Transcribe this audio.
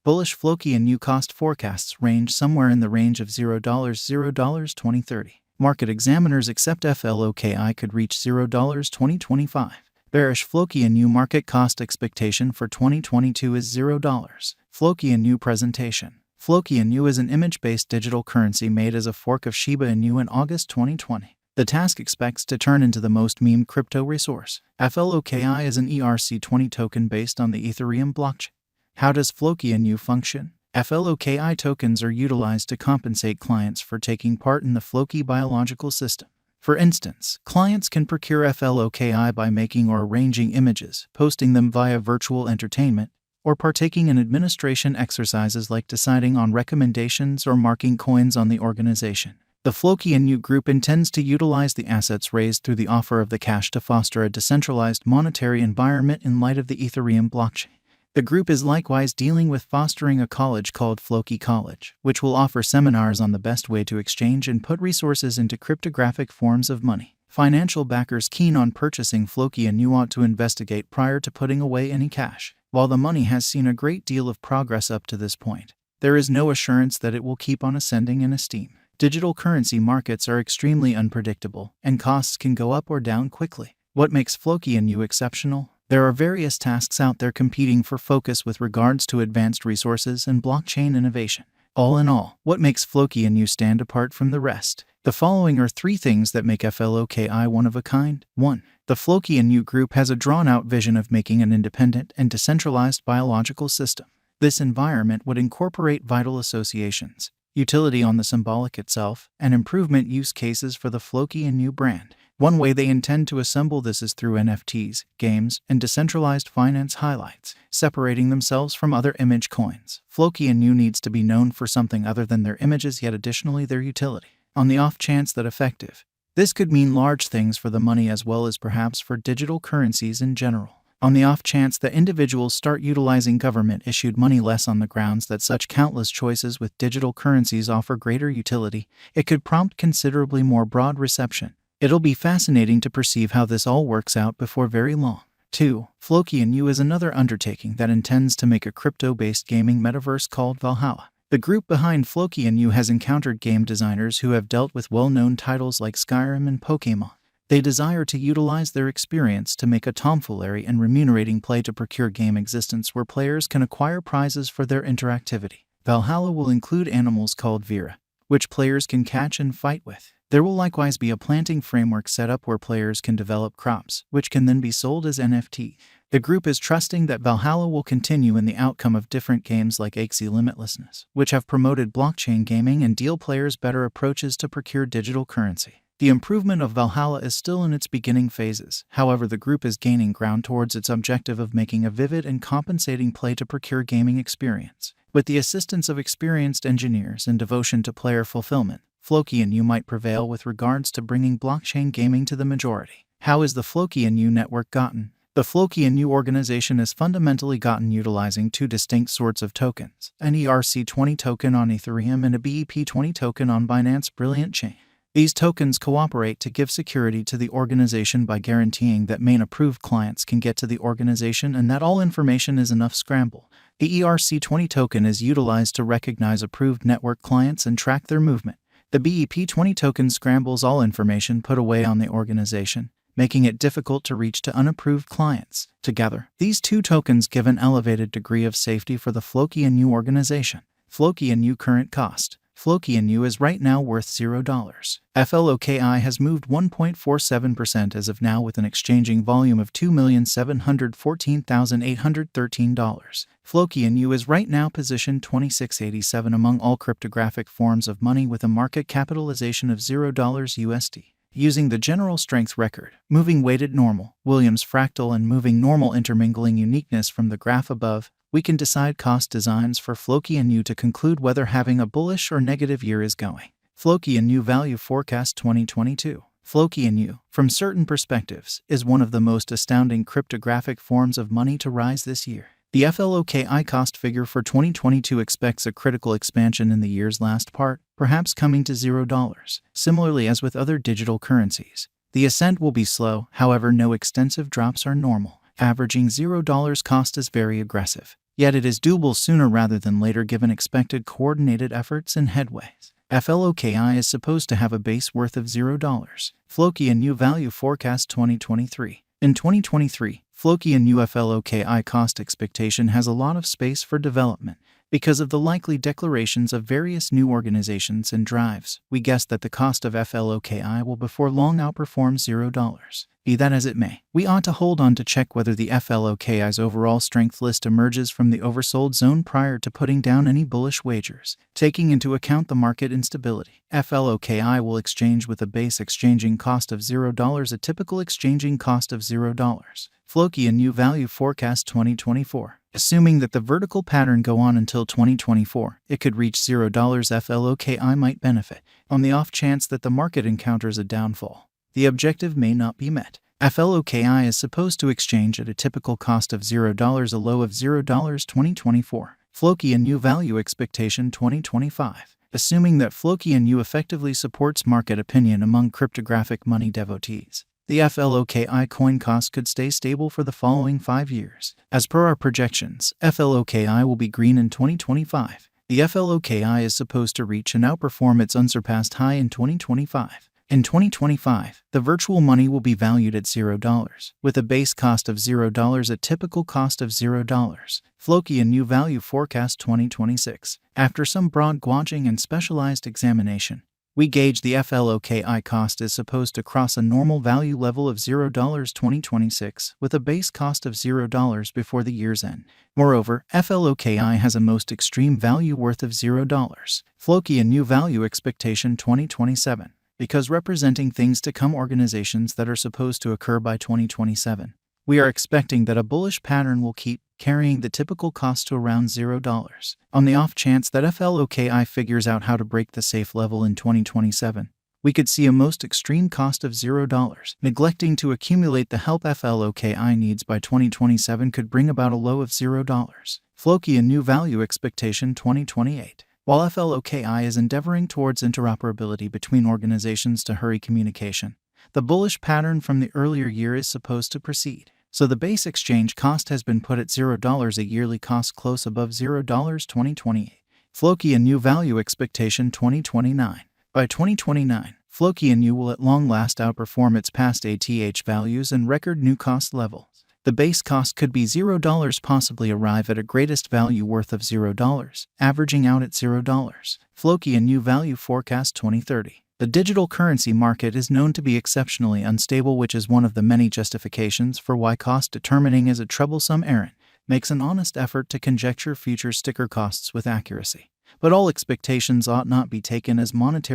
Bullish Floki and U cost forecasts range somewhere in the range of $0, 2030. Market examiners accept Floki could reach $0 2025. Bearish Floki and U market cost expectation for 2022 is $0. Floki and U presentation. Floki and U is an image-based digital currency made as a fork of Shiba Inu in August 2020. The task expects to turn into the most memed crypto resource. Floki is an ERC20 token based on the Ethereum blockchain. How does Floki and U function? Floki tokens are utilized to compensate clients for taking part in the Floki biological system. For instance, clients can procure Floki by making or arranging images, posting them via virtual entertainment, or partaking in administration exercises like deciding on recommendations or marking coins on the organization. The Floki and U group intends to utilize the assets raised through the offer of the cash to foster a decentralized monetary environment in light of the Ethereum blockchain. The group is likewise dealing with fostering a college called Floki College, which will offer seminars on the best way to exchange and put resources into cryptographic forms of money. Financial backers keen on purchasing Floki and U ought to investigate prior to putting away any cash. While the money has seen a great deal of progress up to this point, there is no assurance that it will keep on ascending in esteem. Digital currency markets are extremely unpredictable, and costs can go up or down quickly. What makes Floki and U exceptional? There are various tasks out there competing for focus with regards to advanced resources and blockchain innovation. All in all, what makes Floki and U stand apart from the rest? The following are 3 things that make Floki one of a kind. 1. The Floki and U group has a drawn-out vision of making an independent and decentralized biological system. This environment would incorporate vital associations, utility on the symbolic itself, and improvement use cases for the Floki and U brand. One way they intend to assemble this is through NFTs, games, and decentralized finance highlights, separating themselves from other image coins. Floki and U needs to be known for something other than their images, yet additionally their utility. On the off chance that effective, this could mean large things for the money as well as perhaps for digital currencies in general. On the off chance that individuals start utilizing government-issued money less on the grounds that such countless choices with digital currencies offer greater utility, it could prompt considerably more broad reception. It'll be fascinating to perceive how this all works out before very long. 2. Floki and U is another undertaking that intends to make a crypto-based gaming metaverse called Valhalla. The group behind Floki and U has encountered game designers who have dealt with well-known titles like Skyrim and Pokémon. They desire to utilize their experience to make a tomfoolery and remunerating play to procure game existence where players can acquire prizes for their interactivity. Valhalla will include animals called Vera, which players can catch and fight with. There will likewise be a planting framework set up where players can develop crops, which can then be sold as NFT. The group is trusting that Valhalla will continue in the outcome of different games like Axie Limitlessness, which have promoted blockchain gaming and deal players better approaches to procure digital currency. The improvement of Valhalla is still in its beginning phases. However, the group is gaining ground towards its objective of making a vivid and compensating play to procure gaming experience. With the assistance of experienced engineers and devotion to player fulfillment, Floki and U might prevail with regards to bringing blockchain gaming to the majority. How is the Floki and U network gotten? The Floki and U organization is fundamentally gotten utilizing 2 distinct sorts of tokens, an ERC20 token on Ethereum and a BEP20 token on Binance Brilliant Chain. These tokens cooperate to give security to the organization by guaranteeing that main approved clients can get to the organization and that all information is enough scramble. The ERC20 token is utilized to recognize approved network clients and track their movement. The BEP20 token scrambles all information put away on the organization, making it difficult to reach to unapproved clients. Together, these 2 tokens give an elevated degree of safety for the Floki and U organization. Floki and U current cost. Floki and U is right now worth $0. Floki has moved 1.47% as of now with an exchanging volume of $2,714,813. Floki and U is right now positioned 2687 among all cryptographic forms of money with a market capitalization of $0 USD. Using the general strength record, moving weighted normal, Williams fractal and moving normal intermingling uniqueness from the graph above, we can decide cost designs for Floki and U to conclude whether having a bullish or negative year is going. Floki and U value forecast 2022. Floki and U, from certain perspectives, is one of the most astounding cryptographic forms of money to rise this year. The Floki cost figure for 2022 expects a critical expansion in the year's last part, perhaps coming to $0. Similarly as with other digital currencies, the ascent will be slow, however no extensive drops are normal. Averaging $0 cost is very aggressive. Yet it is doable sooner rather than later given expected coordinated efforts and headways. FLOKI is supposed to have a base worth of $0. Floki and New Value Forecast 2023. In 2023, Floki and new FLOKI cost expectation has a lot of space for development. Because of the likely declarations of various new organizations and drives, we guess that the cost of FLOKI will before long outperform $0. Be that as it may, we ought to hold on to check whether the FLOKI's overall strength list emerges from the oversold zone prior to putting down any bullish wagers. Taking into account the market instability, FLOKI will exchange with a base exchanging cost of $0, a typical exchanging cost of $0. Floki and New Value Forecast 2024. Assuming that the vertical pattern go on until 2024, it could reach $0. FLOKI might benefit. On the off chance that the market encounters a downfall, the objective may not be met. FLOKI is supposed to exchange at a typical cost of $0, a low of $0 2024. Floki and New Value Expectation 2025. Assuming that Floki and New effectively supports market opinion among cryptographic money devotees, the FLOKI coin cost could stay stable for the following 5 years. As per our projections, FLOKI will be green in 2025. The FLOKI is supposed to reach and outperform its unsurpassed high in 2025. In 2025, the virtual money will be valued at $0, with a base cost of $0, a typical cost of $0. Floki and New Value Forecast 2026. After some broad gauging and specialized examination, we gauge the FLOKI cost is supposed to cross a normal value level of $0 2026 with a base cost of $0 before the year's end. Moreover, FLOKI has a most extreme value worth of $0. Floki and New Value Expectation 2027. Because representing things to come organizations that are supposed to occur by 2027, we are expecting that a bullish pattern will keep carrying the typical cost to around $0. On the off chance that FLOKI figures out how to break the safe level in 2027, we could see a most extreme cost of $0. Neglecting to accumulate the help FLOKI needs by 2027 could bring about a low of $0. Floki and New Value Expectation 2028. While FLOKI is endeavoring towards interoperability between organizations to hurry communication, the bullish pattern from the earlier year is supposed to proceed. So the base exchange cost has been put at $0, a yearly cost close above $0 2028. Floki and New Value Expectation 2029. By 2029, Floki and New will at long last outperform its past ATH values and record new cost levels. The base cost could be $0, possibly arrive at a greatest value worth of $0, averaging out at $0. Floki and New Value Forecast 2030. The digital currency market is known to be exceptionally unstable, which is one of the many justifications for why cost determining is a troublesome errand. Makes an honest effort to conjecture future sticker costs with accuracy. But all expectations ought not be taken as monetary